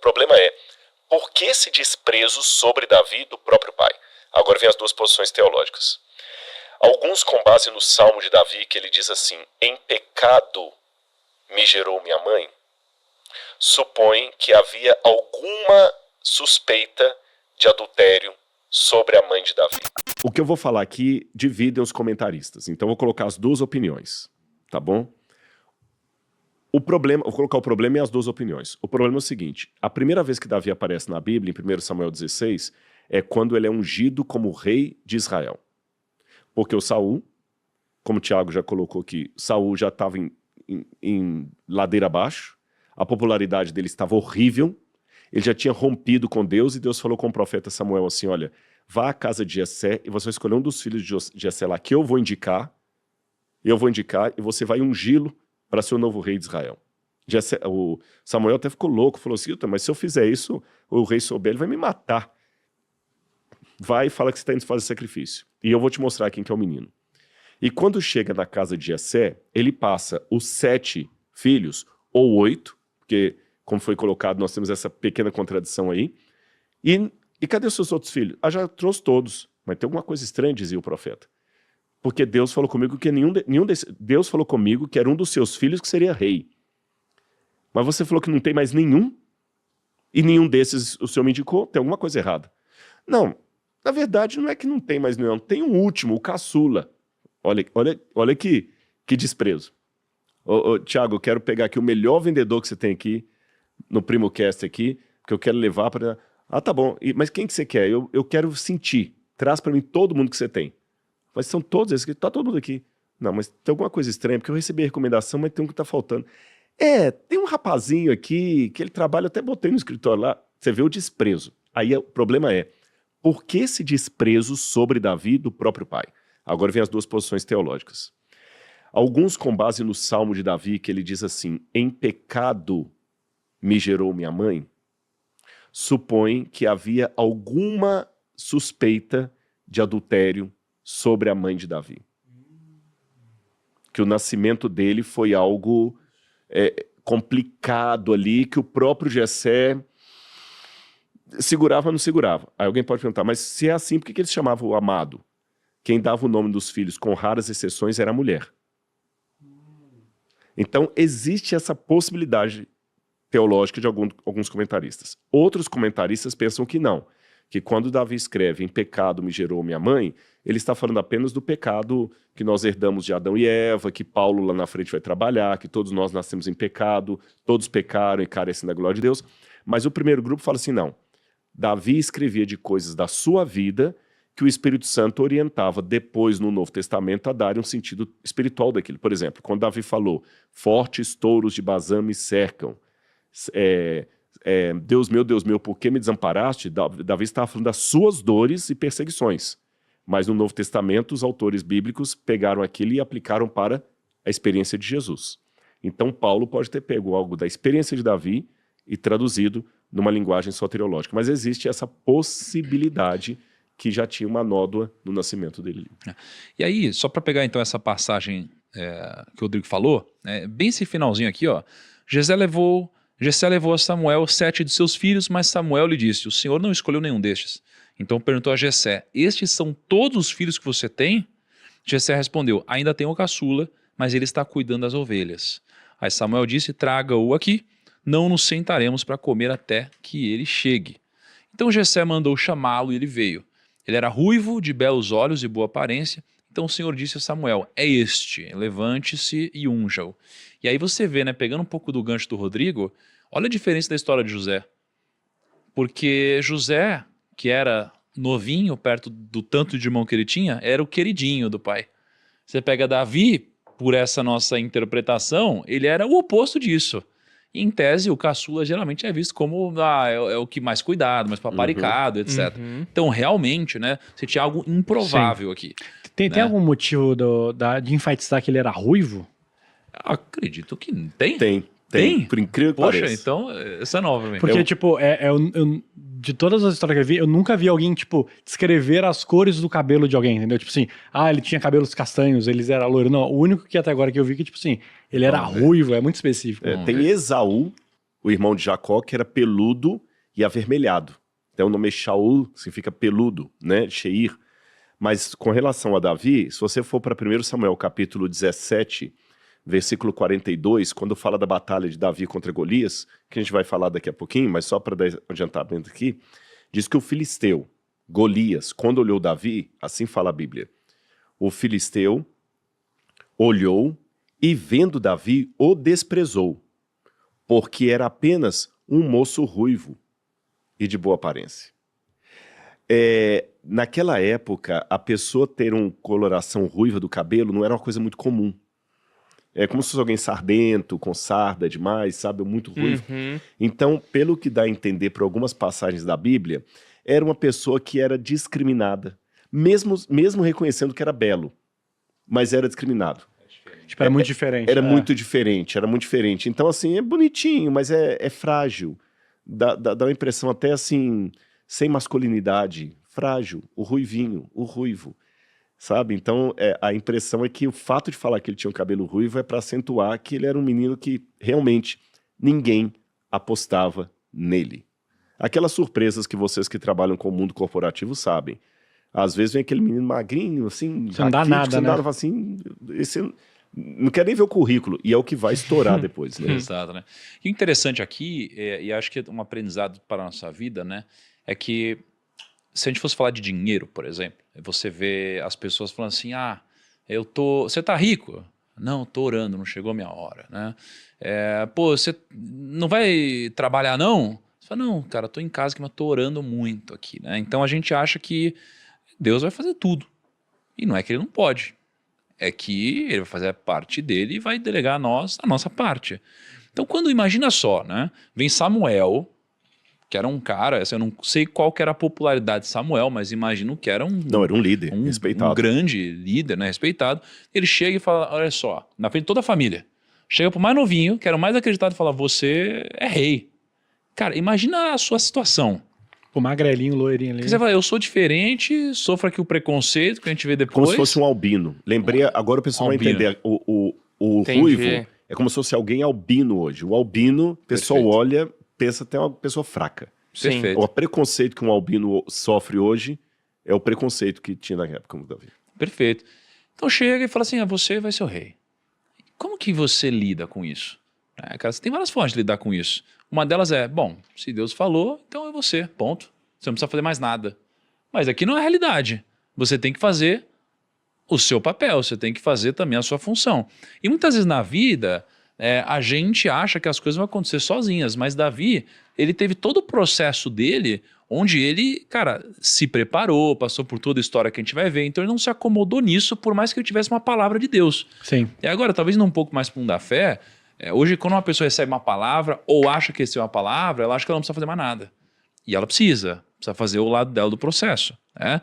O problema é, por que esse desprezo sobre Davi do próprio pai? Agora vem as duas posições teológicas. Alguns, com base no Salmo de Davi, que ele diz assim, em pecado me gerou minha mãe, supõem que havia alguma suspeita de adultério sobre a mãe de Davi. O que eu vou falar aqui dividem os comentaristas, então eu vou colocar as duas opiniões, tá bom? O problema, vou colocar o problema e as duas opiniões. O problema é o seguinte, a primeira vez que Davi aparece na Bíblia, em 1 Samuel 16, é quando ele é ungido como rei de Israel. Porque o Saul, como o Tiago já colocou aqui, Saul já estava em ladeira abaixo, a popularidade dele estava horrível, ele já tinha rompido com Deus e Deus falou com o profeta Samuel assim, olha, vá à casa de Jessé e você vai escolher um dos filhos de Jessé lá que eu vou indicar e você vai ungí-lo para ser o novo rei de Israel. O Samuel até ficou louco, falou assim, mas se eu fizer isso, o rei souber, ele vai me matar. Vai e fala que você está indo fazer sacrifício. E eu vou te mostrar quem que é o menino. E quando chega na casa de Jessé, ele passa os 7 filhos, ou 8, porque, como foi colocado, nós temos essa pequena contradição aí. E cadê os seus outros filhos? Ah, já trouxe todos. Mas tem alguma coisa estranha, dizia o profeta. Porque Deus falou comigo que Deus falou comigo que era um dos seus filhos que seria rei. Mas você falou que não tem mais nenhum? E nenhum desses o Senhor me indicou? Tem alguma coisa errada. Não, na verdade não é que não tem mais nenhum. Tem um último, o caçula. Olha que desprezo. Tiago, eu quero pegar aqui o melhor vendedor que você tem aqui, no PrimoCast aqui, que eu quero levar para... Ah, tá bom. Mas quem que você quer? Eu quero sentir. Traz para mim todo mundo que você tem. Mas são todos esses aqui. Tá todo mundo aqui. Não, mas tem alguma coisa estranha, porque eu recebi a recomendação, mas tem um que tá faltando. Tem um rapazinho aqui, que ele trabalha, até botei no escritório lá. Você vê o desprezo. Aí o problema é, por que esse desprezo sobre Davi do próprio pai? Agora vem as duas posições teológicas. Alguns, com base no Salmo de Davi, que ele diz assim, em pecado me gerou minha mãe, supõem que havia alguma suspeita de adultério sobre a mãe de Davi. Que o nascimento dele foi algo complicado ali, que o próprio Jessé segurava ou não segurava. Aí alguém pode perguntar, mas se é assim, por que eles chamavam o amado? Quem dava o nome dos filhos, com raras exceções, era a mulher. Então, existe essa possibilidade teológica de alguns comentaristas. Outros comentaristas pensam que não, que quando Davi escreve em pecado me gerou minha mãe, ele está falando apenas do pecado que nós herdamos de Adão e Eva, que Paulo lá na frente vai trabalhar, que todos nós nascemos em pecado, todos pecaram e carecem da glória de Deus. Mas o primeiro grupo fala assim, não, Davi escrevia de coisas da sua vida que o Espírito Santo orientava depois no Novo Testamento a dar um sentido espiritual daquilo. Por exemplo, quando Davi falou, fortes touros de Bazã me cercam, Deus meu, por que me desamparaste? Davi estava falando das suas dores e perseguições. Mas no Novo Testamento, os autores bíblicos pegaram aquilo e aplicaram para a experiência de Jesus. Então Paulo pode ter pego algo da experiência de Davi e traduzido numa linguagem soteriológica. Mas existe essa possibilidade que já tinha uma nódoa no nascimento dele. E aí, só para pegar então essa passagem que o Rodrigo falou, bem esse finalzinho aqui, ó, Jessé levou a Samuel 7 de seus filhos, mas Samuel lhe disse, o Senhor não escolheu nenhum destes. Então perguntou a Jessé, estes são todos os filhos que você tem? Jessé respondeu, ainda tenho o caçula, mas ele está cuidando das ovelhas. Aí Samuel disse, traga-o aqui, não nos sentaremos para comer até que ele chegue. Então Jessé mandou chamá-lo e ele veio. Ele era ruivo, de belos olhos e boa aparência. Então o Senhor disse a Samuel, é este, levante-se e unja-o. E aí você vê, né, pegando um pouco do gancho do Rodrigo, olha a diferença da história de José. Porque José, que era novinho, perto do tanto de irmão que ele tinha, era o queridinho do pai. Você pega Davi, por essa nossa interpretação, ele era o oposto disso. E, em tese, o caçula geralmente é visto como é o que mais cuidado, mais paparicado, etc. Então, realmente, né, você tinha algo improvável aqui. Tem algum motivo de enfatizar que ele era ruivo? Acredito que tem. Tem? Por incrível que pareça. Poxa, então, essa é nova. Porque, de todas as histórias que eu vi, eu nunca vi alguém, descrever as cores do cabelo de alguém, entendeu? Tipo assim, ele tinha cabelos castanhos, eles eram loiros. Não, o único que até agora que eu vi que, ele era ruivo, é muito específico. Tem Esaú, o irmão de Jacó, que era peludo e avermelhado. Então o nome é Shaul, significa peludo, né? Sheir. Mas com relação a Davi, se você for para 1 Samuel capítulo 17, versículo 42, quando fala da batalha de Davi contra Golias, que a gente vai falar daqui a pouquinho, mas só para dar adiantamento aqui, diz que o filisteu, Golias, quando olhou Davi, assim fala a Bíblia, o filisteu olhou e vendo Davi, o desprezou, porque era apenas um moço ruivo e de boa aparência. Naquela época, a pessoa ter uma coloração ruiva do cabelo não era uma coisa muito comum. É como se fosse alguém sardento, com sarda demais, sabe? Muito ruivo. Então, pelo que dá a entender por algumas passagens da Bíblia, era uma pessoa que era discriminada, mesmo reconhecendo que era belo, mas era discriminado. Tipo, era muito diferente. Era muito diferente. Então, assim, é bonitinho, mas é frágil. Dá uma impressão até assim, sem masculinidade, frágil, o ruivinho, o ruivo, sabe? Então, a impressão é que o fato de falar que ele tinha um cabelo ruivo é para acentuar que ele era um menino que realmente ninguém apostava nele. Aquelas surpresas que vocês que trabalham com o mundo corporativo sabem. Às vezes vem aquele menino magrinho, assim, você não dá nada, você né? fala assim, esse não quer nem ver o currículo, e é o que vai estourar depois, né? Exato, né? E o interessante aqui, e acho que é um aprendizado para a nossa vida, né? É que se a gente fosse falar de dinheiro, por exemplo, você vê as pessoas falando assim, você tá rico? Não, tô orando, não chegou a minha hora, né? Pô, você não vai trabalhar não? Você fala, não, cara, tô em casa mas tô orando muito aqui, né? Então a gente acha que Deus vai fazer tudo. E não é que ele não pode. É que ele vai fazer a parte dele e vai delegar a nós a nossa parte. Então, imagina só, né? Vem Samuel, que era um cara, assim, eu não sei qual que era a popularidade de Samuel, mas imagino que era era um líder, respeitado. Um grande líder, né? Respeitado. Ele chega e fala, olha só, na frente de toda a família, chega pro mais novinho, que era o mais acreditado, e fala, você é rei. Cara, imagina a sua situação. O magrelinho, loirinho ali. Você fala, eu sou diferente, sofro aqui o preconceito que a gente vê depois. Como se fosse um albino. Lembrei, agora o pessoal vai entender. O ruivo é como se fosse alguém albino hoje. O albino, o pessoal olha, pensa até uma pessoa fraca. Sim. O preconceito que um albino sofre hoje é o preconceito que tinha na época do Davi. Perfeito. Então chega e fala assim, você vai ser o rei. Como que você lida com isso? Cara, você tem várias formas de lidar com isso. Uma delas é, bom, se Deus falou, então é você, ponto. Você não precisa fazer mais nada. Mas aqui não é a realidade. Você tem que fazer o seu papel, você tem que fazer também a sua função. E muitas vezes na vida, a gente acha que as coisas vão acontecer sozinhas, mas Davi, ele teve todo o processo dele, onde ele, cara, se preparou, passou por toda a história que a gente vai ver, então ele não se acomodou nisso, por mais que ele tivesse uma palavra de Deus. Sim. E agora, talvez indo um pouco mais para o mundo da fé, hoje, quando uma pessoa recebe uma palavra ou acha que recebeu uma palavra, ela acha que ela não precisa fazer mais nada. E ela precisa fazer o lado dela do processo, né?